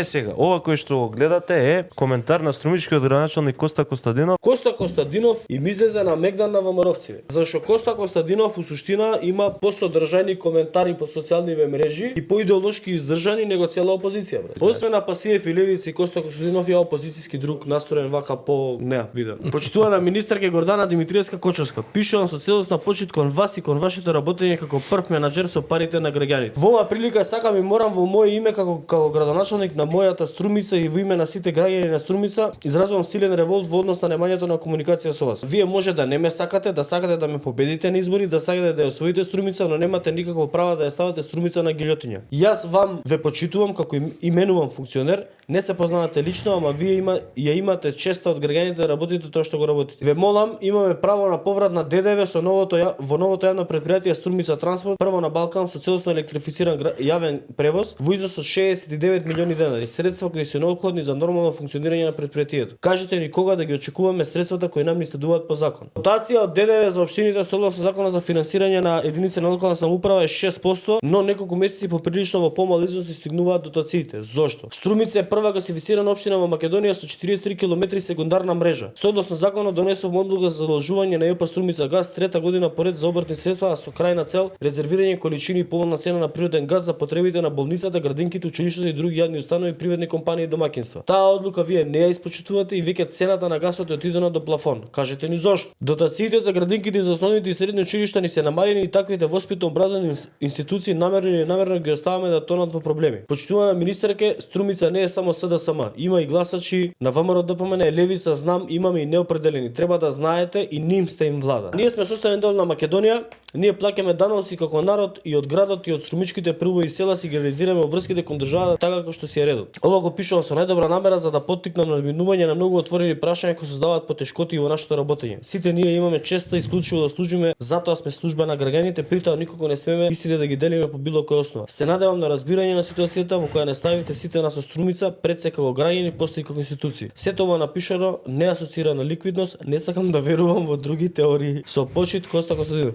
Сега, ова кој што го гледате е коментар на струмичкиот градоначалник Коста Костадинов. Коста Костадинов им излезе на Мегдан на ВМРО-вци. Зашто Коста Костадинов у суштина има посодржани коментари по социјалниве мрежи и поидеолошки издржани него цела опозиција, брат. Освен на Пасиев и Левици, Коста Костадинов е опозицијски друг настроен вака по виден. Почитувана министерка Гордана Димитриевска Кочовска. Пишувам со целосна почит кон вас и кон вашето работење како прв менаџер со парите на граѓаните. Во оваа прилика сакам и морам во моје име како градоначалник на мојата Струмица и во име на сите граѓани на Струмица изразувам силен револт во однос на немањето на комуникација со вас. Вие може да не ме сакате, да сакате да ме победите на избори, да сакате да ја освоите Струмица, но немате никакво право да ја ставате Струмица на гилјотиња. Јас вам ве почитувам како именувам функционер, не се познавате лично, ама вие ја имате честа од граѓаните да работите тоа што го работите. Ве молам, имаме право на поврат на ДДВ со во новото јавно претпријатие Струмица Транспорт, прво на Балкан со целосно електрифициран јавен превоз во изnos од 69 милиони денари, средства кои се неопходни за нормално функционирање на претпријатието. Кажете ни кога да ги очекуваме средствата кои нам ни следуваат по закон. Дотација од ДДВ за општините согласно законот за финансирање на единици на локална самоуправа е 6%, но неколку месеци поприлично во помал износ стигнуваат дотациите. Зошто? Струмица е прва гасифицирана општина во Македонија со 43 км секундарна мрежа. Согласно законот донесов одлука за задолжување на ЕПА Струмица газ трета година поред за обртни средства, а со крајна цел резервирање количини и поволна цена на природен газ за потребите на болницата, градинките, училиштата и други јавни установи, приватни компании и домаќинства. Таа одлука вие не ја испочитувате и веќе цената на газот е отидена до плафон. Кажете ни зошто? Дотациите за градинките за основните и средни училишта ни се намалени и таквите воспитно-образовни институции намерно или ненамерно ги оставаме да тонат во проблеми. Почитувана министерке, Струмица не е само СДСМ, има и гласачи на ВМРО ДПМН, Левица, знам, имаме и неопределени. Треба да знаете и ним сте им влада. Ние сме составен дел на Македонија, ние плаќаме даноци како народ и од градот и од струмичките прилови и села си ги реализираме врските кон државата така како што си е редот. Ова го пишувам со најдобра намера за да поттикнам на разминување на многу отворени прашања кои создаваат потешкоти во нашето работење. Сите ние имаме честа исклучиво да служиме, затоа сме служба на граѓаните, притоа никога не смеме истите да ги делиме по било која основа. Се надевам на разбирање на ситуацијата во која не ставите сите нас со Струмица пред се како граѓани, после и како институции. Сето ова напишано не асоцира на ликвидност, не сакам да верувам во други теории. Со почит, Коста Костадинов.